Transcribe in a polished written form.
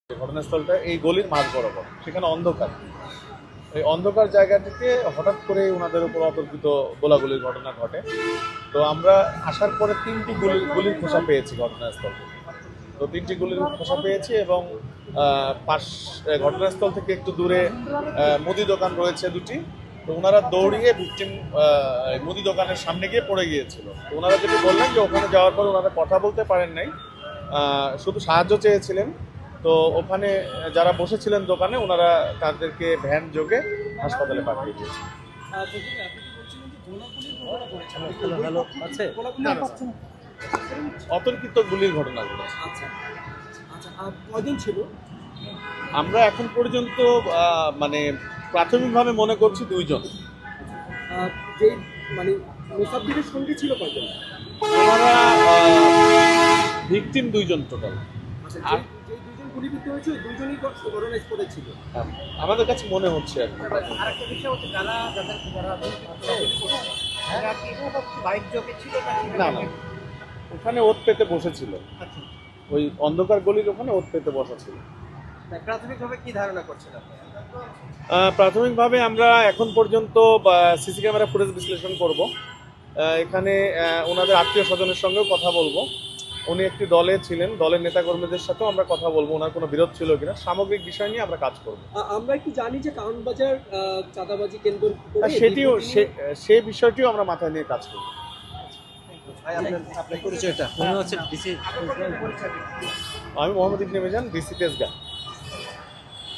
ঘটনাস্থলটা এই গলির মাঝ বরাবর, সেখানে অন্ধকার। এই অন্ধকার জায়গা থেকে হঠাৎ করে ওনাদের উপর অতর্কিত গোলাগুলির ঘটনা ঘটে। তো আমরা আসার পরে তিনটি গুলির খোসা পেয়েছি ঘটনাস্থল থেকে। তো তিনটি গুলির খোসা পেয়েছি এবং ঘটনাস্থল থেকে একটু দূরে মুদি দোকান রয়েছে দুটি। তো ওনারা দৌড়িয়ে ভিকটিম মুদি দোকানের সামনে গিয়ে পড়ে গিয়েছিল। তো ওনারা যেটি বললেন যে ওখানে যাওয়ার পর ওনারা কথা বলতে পারেন নাই, শুধু সাহায্য চেয়েছিলেন। তো ওখানে যারা বসেছিলেন দোকানে ওনারা তাদেরকে ভ্যান যোগে হাসপাতালে পাঠিয়ে দিয়েছে। অতর্কিত গুলির ঘটনা ঘটেছে। আমরা এখন পর্যন্ত মানে প্রাথমিকভাবে মনে করছি দুইজন। যে মানে মুসাফিরের সঙ্গে ছিল কয়জন? ওনারা ভিকটিম দুইজন টোটাল। আর যে দুইজন গুলিবিদ্ধ হয়েছে ওই দুইজনই ঘটনাস্থলে ছিল আমাদের কাছে মনে হচ্ছে এখন। আরেকটা বিষয় হচ্ছে বাইক যোগে ছিল না না, ওখানে ওত পেতে বসেছিল, ওই অন্ধকার গলির ওখানে ওত পেতে বসা ছিল। প্রাথমিকভাবে কি ধারণা করছেন প্রাথমিকভাবে আমরা এখন পর্যন্ত সিসি ক্যামেরা ফুটেজ বিশ্লেষণ করব। এখানে ওনাদের আত্মীয় স্বজনের সঙ্গেও কথা বলবো। উনি একটি দলে ছিলেন, দলের নেতাকর্মীদের সাথেও আমরা কথা বলবো, ওনার কোনো বিরোধ ছিল কিনা, সামগ্রিক বিষয় নিয়ে আমরা কাজ করব। আমরা কি জানি যে কারণবাজার চাঁদাবাজি কেন্দ্র সেটিও সেই বিষয়টিও আমরা মাথায় নিয়ে কাজ করব। আপনার পরিচয়টা মনে হচ্ছে ডিসি? আমি মোহাম্মদ ইবনে মিজান, ডিসি তেজগাঁ।